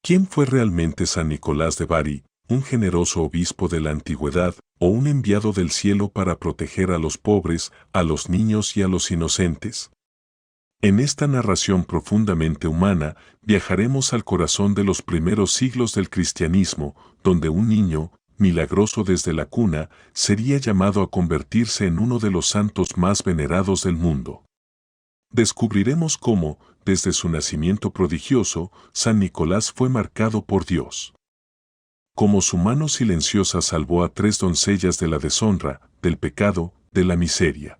¿Quién fue realmente San Nicolás de Bari, un generoso obispo de la antigüedad o un enviado del cielo para proteger a los pobres, a los niños y a los inocentes? En esta narración profundamente humana, viajaremos al corazón de los primeros siglos del cristianismo, donde un niño, milagroso desde la cuna, sería llamado a convertirse en uno de los santos más venerados del mundo. Descubriremos cómo, desde su nacimiento prodigioso, San Nicolás fue marcado por Dios. Cómo su mano silenciosa salvó a 3 doncellas de la deshonra, del pecado, de la miseria.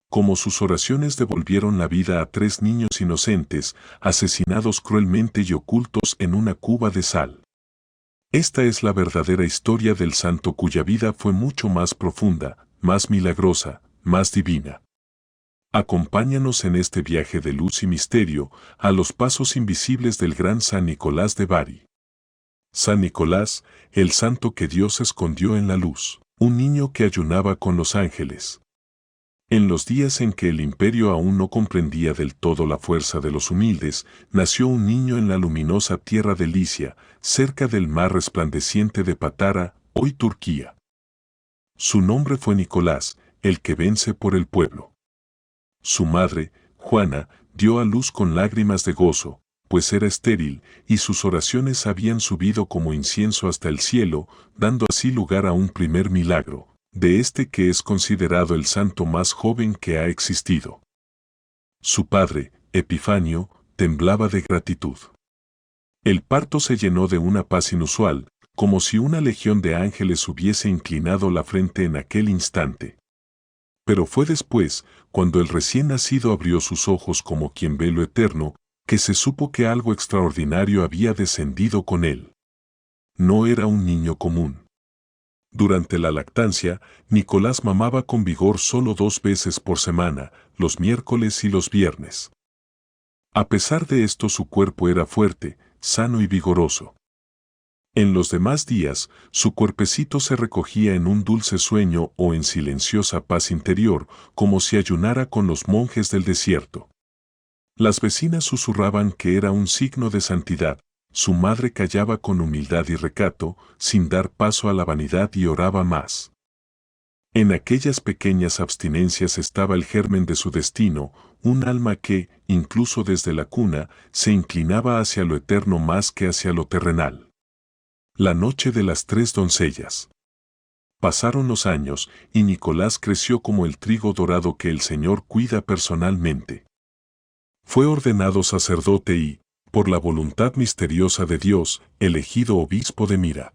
Cómo sus oraciones devolvieron la vida a 3 niños inocentes, asesinados cruelmente y ocultos en una cuba de sal. Esta es la verdadera historia del santo cuya vida fue mucho más profunda, más milagrosa, más divina. Acompáñanos en este viaje de luz y misterio a los pasos invisibles del gran San Nicolás de Bari. San Nicolás, el santo que Dios escondió en la luz, un niño que ayunaba con los ángeles. En los días en que el imperio aún no comprendía del todo la fuerza de los humildes, nació un niño en la luminosa tierra de Licia, cerca del mar resplandeciente de Patara, hoy Turquía. Su nombre fue Nicolás, el que vence por el pueblo. Su madre, Juana, dio a luz con lágrimas de gozo, pues era estéril, y sus oraciones habían subido como incienso hasta el cielo, dando así lugar a un primer milagro, de este que es considerado el santo más joven que ha existido. Su padre, Epifanio, temblaba de gratitud. El parto se llenó de una paz inusual, como si una legión de ángeles hubiese inclinado la frente en aquel instante. Pero fue después, cuando el recién nacido abrió sus ojos como quien ve lo eterno, que se supo que algo extraordinario había descendido con él. No era un niño común. Durante la lactancia, Nicolás mamaba con vigor solo 2 veces por semana, los miércoles y los viernes. A pesar de esto, su cuerpo era fuerte, sano y vigoroso. En los demás días, su cuerpecito se recogía en un dulce sueño o en silenciosa paz interior, como si ayunara con los monjes del desierto. Las vecinas susurraban que era un signo de santidad. Su madre callaba con humildad y recato, sin dar paso a la vanidad, y oraba más. En aquellas pequeñas abstinencias estaba el germen de su destino, un alma que, incluso desde la cuna, se inclinaba hacia lo eterno más que hacia lo terrenal. La noche de las 3 doncellas. Pasaron los años, y Nicolás creció como el trigo dorado que el Señor cuida personalmente. Fue ordenado sacerdote y, por la voluntad misteriosa de Dios, elegido obispo de Mira.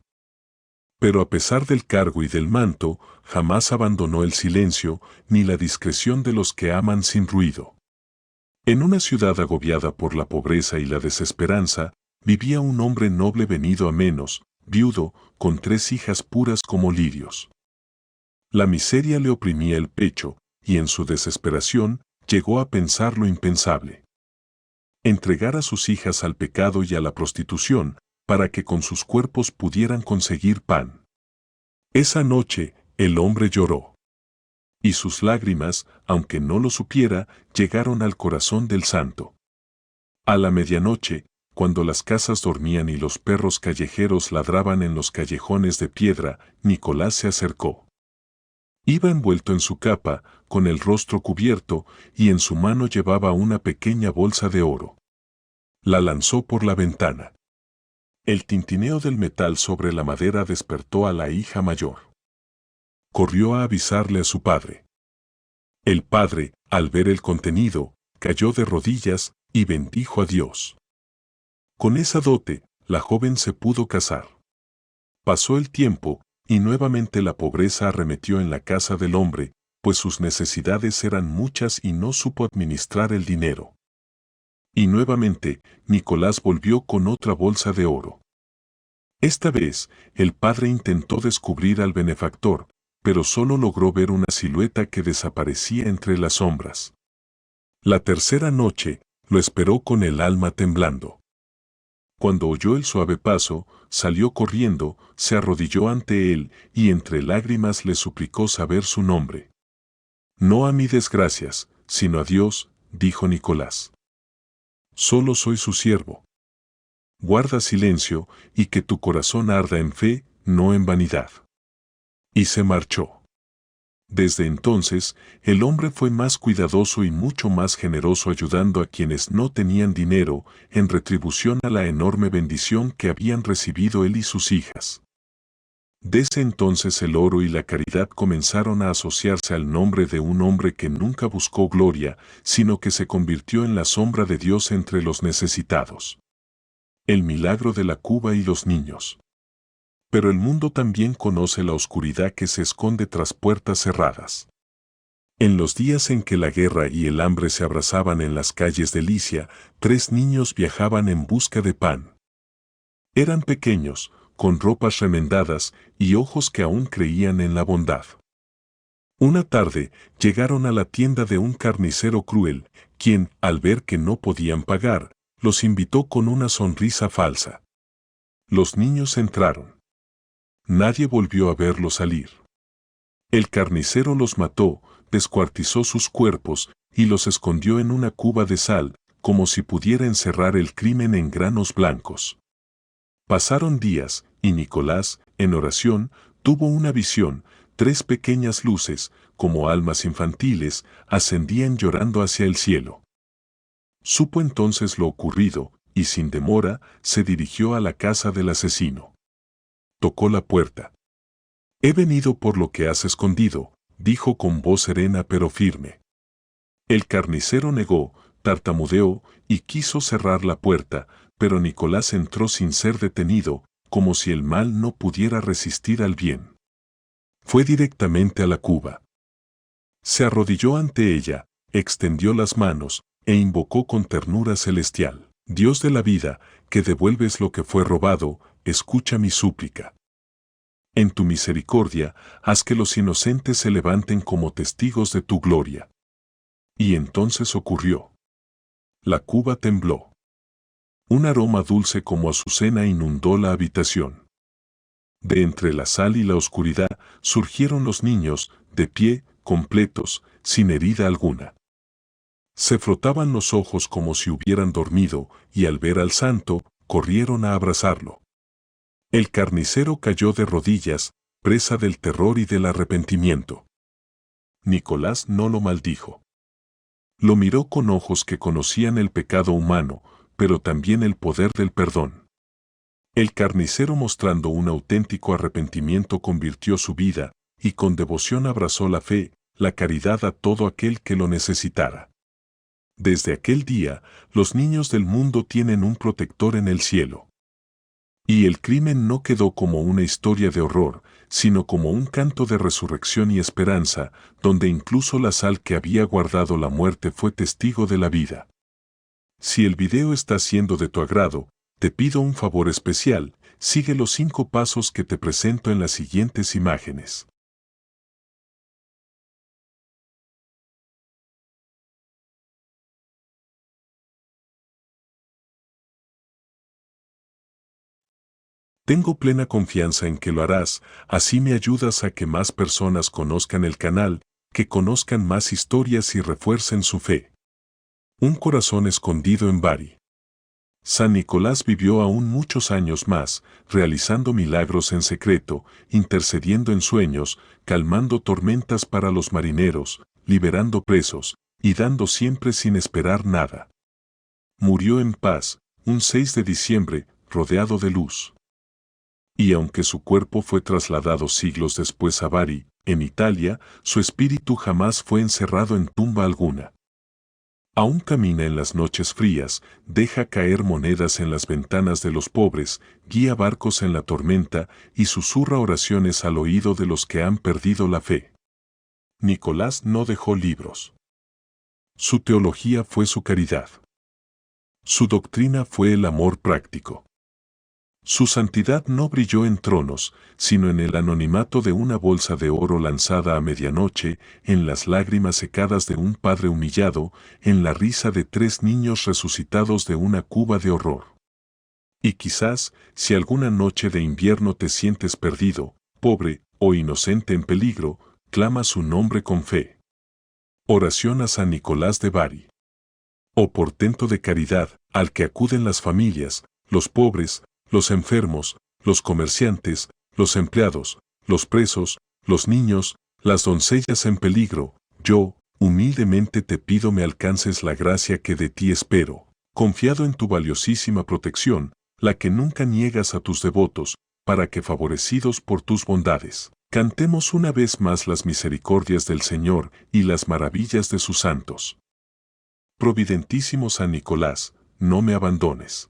Pero a pesar del cargo y del manto, jamás abandonó el silencio ni la discreción de los que aman sin ruido. En una ciudad agobiada por la pobreza y la desesperanza, vivía un hombre noble venido a menos, viudo, con 3 hijas puras como lirios. La miseria le oprimía el pecho, y en su desesperación, llegó a pensar lo impensable. Entregar a sus hijas al pecado y a la prostitución, para que con sus cuerpos pudieran conseguir pan. Esa noche, el hombre lloró. Y sus lágrimas, aunque no lo supiera, llegaron al corazón del santo. A la medianoche, cuando las casas dormían y los perros callejeros ladraban en los callejones de piedra, Nicolás se acercó. Iba envuelto en su capa, con el rostro cubierto, y en su mano llevaba una pequeña bolsa de oro. La lanzó por la ventana. El tintineo del metal sobre la madera despertó a la hija mayor. Corrió a avisarle a su padre. El padre, al ver el contenido, cayó de rodillas y bendijo a Dios. Con esa dote, la joven se pudo casar. Pasó el tiempo, y nuevamente la pobreza arremetió en la casa del hombre, pues sus necesidades eran muchas y no supo administrar el dinero. Y nuevamente, Nicolás volvió con otra bolsa de oro. Esta vez, el padre intentó descubrir al benefactor, pero solo logró ver una silueta que desaparecía entre las sombras. La tercera noche, lo esperó con el alma temblando. Cuando oyó el suave paso, salió corriendo, se arrodilló ante él y entre lágrimas le suplicó saber su nombre. No a mi desgracias, sino a Dios, dijo Nicolás. Solo soy su siervo. guarda silencio y que tu corazón arda en fe, no en vanidad. Y se marchó. Desde entonces, el hombre fue más cuidadoso y mucho más generoso ayudando a quienes no tenían dinero en retribución a la enorme bendición que habían recibido él y sus hijas. Desde entonces el oro y la caridad comenzaron a asociarse al nombre de un hombre que nunca buscó gloria, sino que se convirtió en la sombra de Dios entre los necesitados. El milagro de la Cuba y los niños. Pero el mundo también conoce la oscuridad que se esconde tras puertas cerradas. En los días en que la guerra y el hambre se abrazaban en las calles de Licia, 3 niños viajaban en busca de pan. Eran pequeños, con ropas remendadas y ojos que aún creían en la bondad. Una tarde llegaron a la tienda de un carnicero cruel, quien, al ver que no podían pagar, los invitó con una sonrisa falsa. Los niños entraron. Nadie volvió a verlos salir. El carnicero los mató, descuartizó sus cuerpos y los escondió en una cuba de sal, como si pudiera encerrar el crimen en granos blancos. Pasaron días, y Nicolás, en oración, tuvo una visión. 3 pequeñas luces, como almas infantiles, ascendían llorando hacia el cielo. Supo entonces lo ocurrido, y sin demora, se dirigió a la casa del asesino. Tocó la puerta. «He venido por lo que has escondido», dijo con voz serena pero firme. El carnicero negó, tartamudeó y quiso cerrar la puerta, pero Nicolás entró sin ser detenido, como si el mal no pudiera resistir al bien. Fue directamente a la cuba. Se arrodilló ante ella, extendió las manos e invocó con ternura celestial: «Dios de la vida, que devuelves lo que fue robado, escucha mi súplica. En tu misericordia, haz que los inocentes se levanten como testigos de tu gloria». Y entonces ocurrió. La cuba tembló. Un aroma dulce como azucena inundó la habitación. De entre la sal y la oscuridad surgieron los niños, de pie, completos, sin herida alguna. Se frotaban los ojos como si hubieran dormido, y al ver al santo, corrieron a abrazarlo. El carnicero cayó de rodillas, presa del terror y del arrepentimiento. Nicolás no lo maldijo. Lo miró con ojos que conocían el pecado humano, pero también el poder del perdón. El carnicero, mostrando un auténtico arrepentimiento, convirtió su vida, y con devoción abrazó la fe, la caridad a todo aquel que lo necesitara. Desde aquel día, los niños del mundo tienen un protector en el cielo. Y el crimen no quedó como una historia de horror, sino como un canto de resurrección y esperanza, donde incluso la sal que había guardado la muerte fue testigo de la vida. Si el video está siendo de tu agrado, te pido un favor especial: sigue los 5 pasos que te presento en las siguientes imágenes. Tengo plena confianza en que lo harás, así me ayudas a que más personas conozcan el canal, que conozcan más historias y refuercen su fe. Un corazón escondido en Bari. San Nicolás vivió aún muchos años más, realizando milagros en secreto, intercediendo en sueños, calmando tormentas para los marineros, liberando presos, y dando siempre sin esperar nada. Murió en paz, un 6 de diciembre, rodeado de luz. Y aunque su cuerpo fue trasladado siglos después a Bari, en Italia, su espíritu jamás fue encerrado en tumba alguna. Aún camina en las noches frías, deja caer monedas en las ventanas de los pobres, guía barcos en la tormenta y susurra oraciones al oído de los que han perdido la fe. Nicolás no dejó libros. Su teología fue su caridad. Su doctrina fue el amor práctico. Su santidad no brilló en tronos, sino en el anonimato de una bolsa de oro lanzada a medianoche, en las lágrimas secadas de un padre humillado, en la risa de 3 niños resucitados de una cuba de horror. Y quizás, si alguna noche de invierno te sientes perdido, pobre o inocente en peligro, clama su nombre con fe. Oración a San Nicolás de Bari. O portento de caridad, al que acuden las familias, los pobres, los enfermos, los comerciantes, los empleados, los presos, los niños, las doncellas en peligro, yo, humildemente te pido me alcances la gracia que de ti espero, confiado en tu valiosísima protección, la que nunca niegas a tus devotos, para que favorecidos por tus bondades, cantemos una vez más las misericordias del Señor y las maravillas de sus santos. Providentísimo San Nicolás, no me abandones.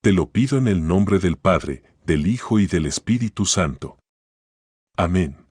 Te lo pido en el nombre del Padre, del Hijo y del Espíritu Santo. Amén.